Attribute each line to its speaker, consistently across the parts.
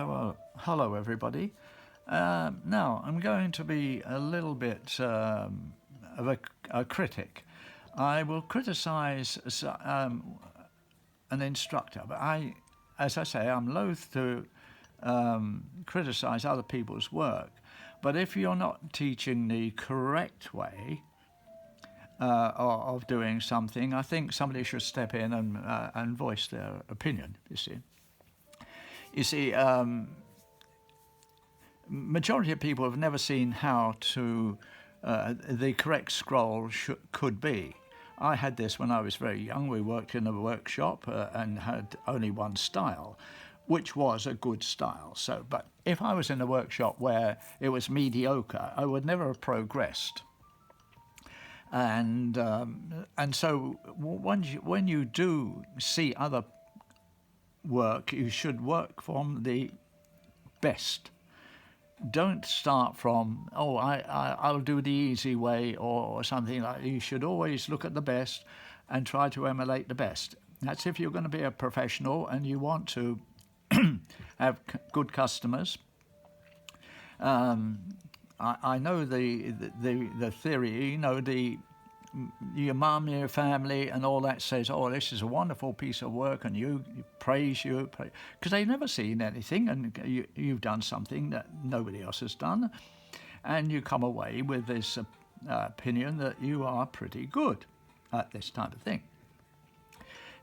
Speaker 1: Hello everybody. Now, I'm going to be a little bit of a critic. I will criticize an instructor, but as I say, I'm loath to criticize other people's work. But if you're not teaching the correct way of doing something, I think somebody should step in and voice their opinion. You see, majority of people have never seen how to the correct scroll could be. I had this when I was very young. We worked in a workshop and had only one style, which was a good style. So, but if I was in a workshop where it was mediocre, I would never have progressed. And so when you do see other work, you should work from the best. Don't start from, I'll do the easy way or something like that. You should always look at the best and try to emulate the best. That's if you're going to be a professional and you want to have good customers. I know the theory, you know, your mum, your family, and all that says, "Oh, this is a wonderful piece of work," and you praise you, because they've never seen anything, and you've done something that nobody else has done, and you come away with this opinion that you are pretty good at this type of thing.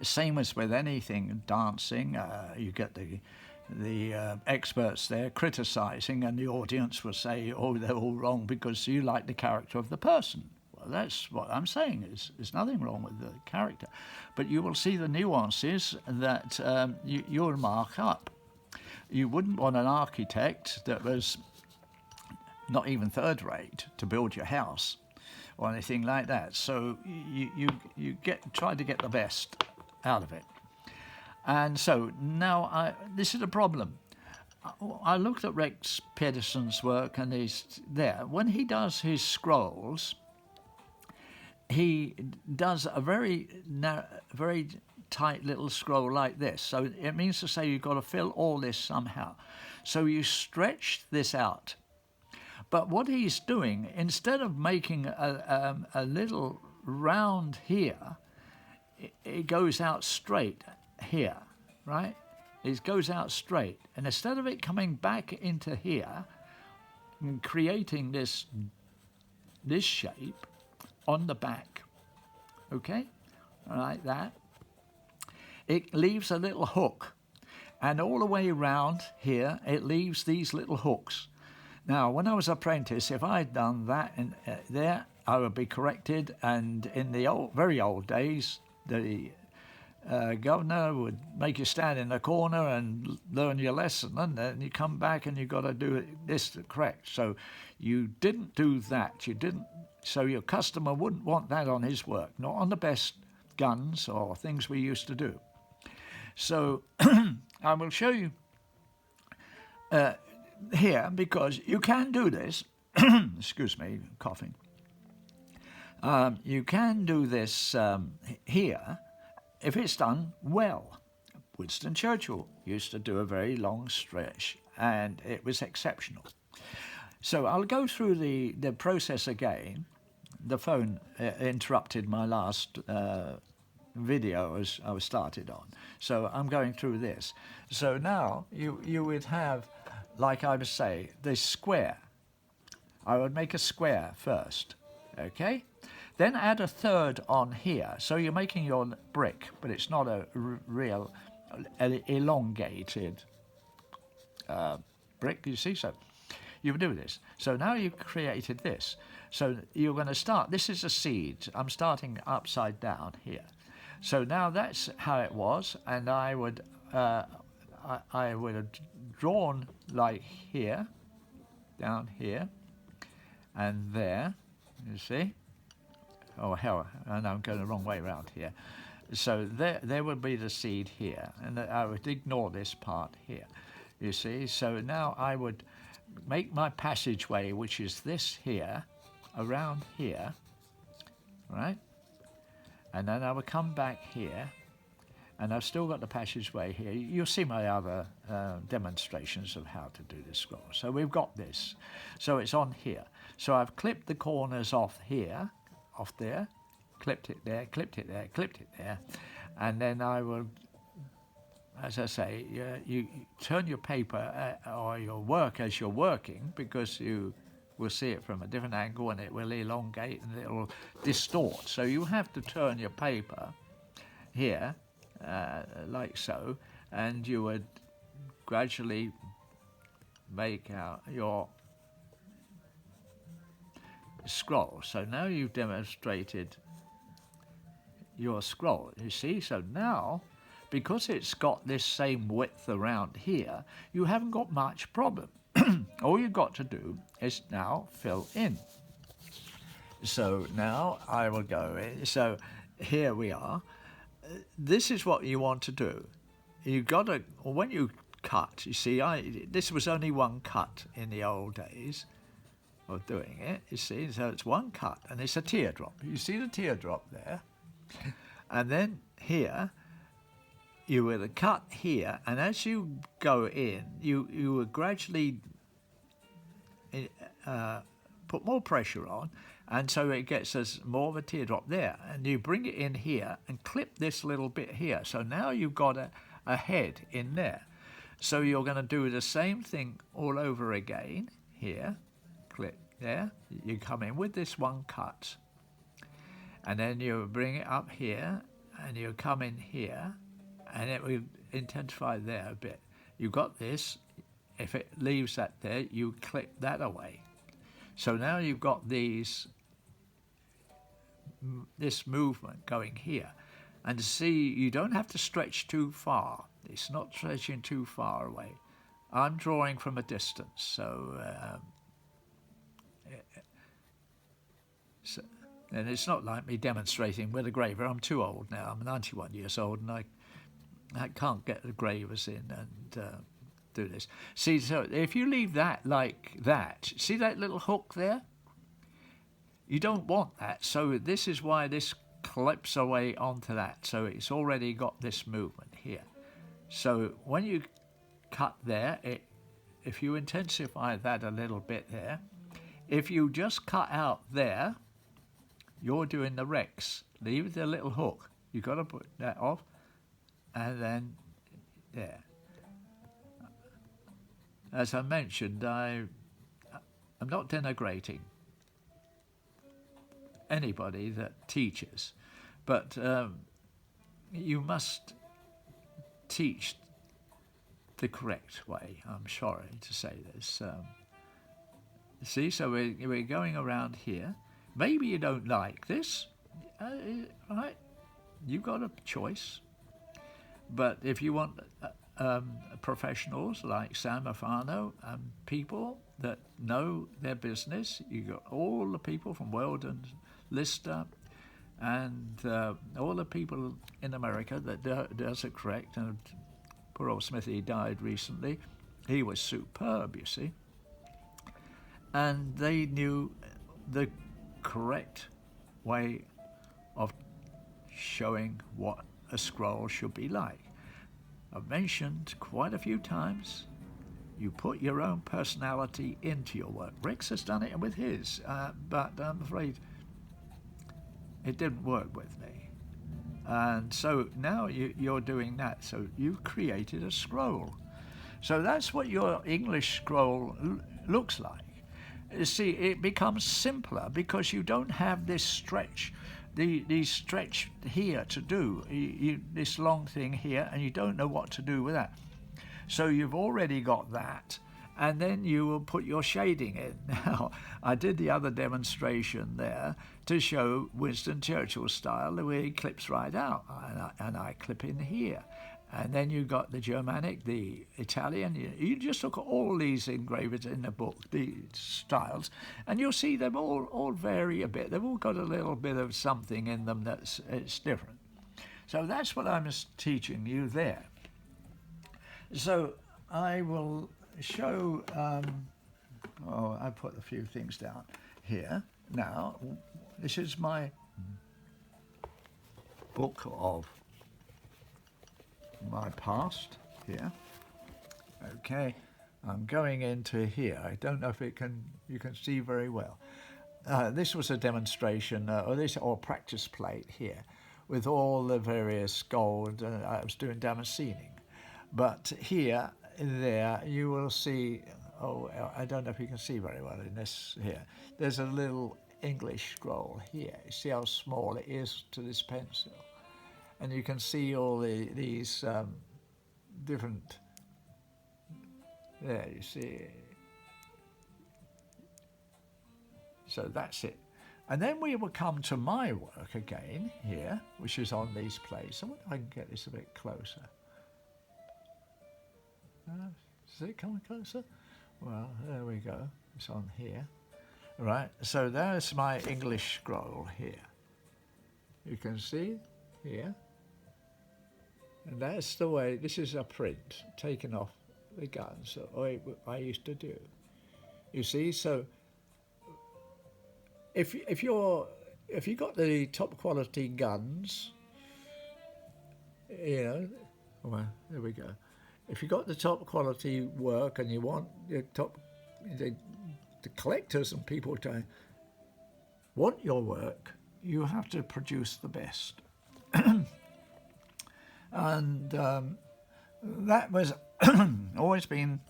Speaker 1: Same as with anything, dancing, you get the experts there criticizing, and the audience will say, "Oh, they're all wrong because you like the character of the person." Well, that's what I'm saying. There's nothing wrong with the character, but you will see the nuances that you'll mark up. You wouldn't want an architect that was not even third rate to build your house or anything like that. So you try to get the best out of it. And so now this is a problem. I looked at Rex Pedersen's work, and he's there. When he does his scrolls, he does a very tight little scroll like this. So it means to say you've got to fill all this somehow. So you stretch this out. But what he's doing, instead of making a little round here, it goes out straight here, right? It goes out straight. And instead of it coming back into here and creating this shape on the back, okay, like that, it leaves a little hook. And all the way around here, it leaves these little hooks. Now, when I was apprentice, if I'd done that there, I would be corrected. And in the very old days, the governor would make you stand in the corner and learn your lesson, and then you come back and you've got to do this correct. So you didn't do that. So your customer wouldn't want that on his work, not on the best guns or things we used to do. So I will show you here, because you can do this. Excuse me, coughing. You can do this here if it's done well. Winston Churchill used to do a very long stretch, and it was exceptional. So I'll go through the process again. The phone interrupted my last video as I was started on. So I'm going through this. So now you would have, like I would say, this square. I would make a square first, okay? Then add a third on here. So you're making your brick, but it's not a real elongated brick, you see? So you do this. So now you've created this. So you're going to start, this is a seed. I'm starting upside down here. So now that's how it was, and I would have drawn like here, down here, and there, you see? Oh hell, and I'm going the wrong way around here. So there would be the seed here, and I would ignore this part here, you see? So now I would make my passageway, which is this here, around here, right? And then I would come back here, And I've still got the passageway here. You'll see my other demonstrations of how to do this scroll. So we've got this. So it's on here. So I've clipped the corners off here, off there, clipped it there, clipped it there, clipped it there. And then I will, as I say, you turn your paper or your work as you're working, because you will see it from a different angle and it will elongate and it will distort. So you have to turn your paper here, like so, and you would gradually make out your scroll. So now you've demonstrated your scroll, you see. So now, because it's got this same width around here, you haven't got much problem. All you've got to do is now fill in. So now I will go in. So here we are. This is what you want to do. You've got to, when you cut, you see, this was only one cut in the old days of doing it, you see, so it's one cut and it's a teardrop. You see the teardrop there? And then here, you will cut here, and as you go in, you will gradually put more pressure on, and so it gets us more of a teardrop there, and you bring it in here and clip this little bit here. So now you've got a head in there. So you're going to do the same thing all over again here, clip there, you come in with this one cut, and then you bring it up here and you come in here, and it will intensify there a bit. You've got this. If it leaves that there, you clip that away. So now you've got this movement going here. And see, you don't have to stretch too far. It's not stretching too far away. I'm drawing from a distance, so and it's not like me demonstrating with a graver. I'm too old now. I'm 91 years old, and I can't get the gravers in and do this. See, so if you leave that like that, see that little hook there? You don't want that. So this is why this clips away onto that. So it's already got this movement here. So when you cut there, if you intensify that a little bit there, if you just cut out there, you're doing the Rex. Leave the little hook. You've got to put that off, and then there. As I mentioned, I'm not denigrating anybody that teaches, but you must teach the correct way. I'm sorry to say this. See, so we're going around here. Maybe you don't like this, right? You've got a choice. But if you want professionals like Sam Alfano and people that know their business, you got all the people from Weldon Lister and all the people in America that does it correct. And poor old Smithy died recently. He was superb, you see. And they knew the correct way of showing what a scroll should be like. I've mentioned quite a few times, you put your own personality into your work. Rex has done it with his, but I'm afraid it didn't work with me. And so now you're doing that. So you've created a scroll. So that's what your English scroll looks like. You see, it becomes simpler because you don't have this stretch, the stretch here to do, this long thing here, and you don't know what to do with that. So you've already got that, and then you will put your shading in. Now, I did the other demonstration there to show Winston Churchill style, the way he clips right out, and I clip in here. And then you got the Germanic, the Italian. You just look at all these engravers in the book, the styles, and you'll see them all vary a bit. They've all got a little bit of something in them it's different. So that's what I'm teaching you there. So I will show, I put a few things down here. Now, this is my book of my past here. Okay, I'm going into here. I don't know if you can see very well. This was a demonstration, or practice plate here, with all the various gold. I was doing Damascening, but here, there, you will see. Oh, I don't know if you can see very well in this here. There's a little English scroll here. You see how small it is to this pencil, and you can see all these different. There, you see. So that's it. And then we will come to my work again here, which is on these plates. I wonder if I can get this a bit closer. Is it coming closer? Well, there we go. It's on here. Right, so there's my English scroll here. You can see here. And that's the way, this is a print taken off the guns that I used to do. You see, so if you got the top quality guns, you know, well, there we go. If you got the top quality work and you want the collectors and people to want your work, you have to produce the best. And that was always been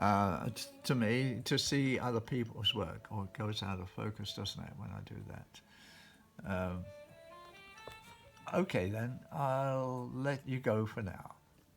Speaker 1: to me, to see other people's work. Or it goes out of focus, doesn't it, when I do that? Okay then, I'll let you go for now.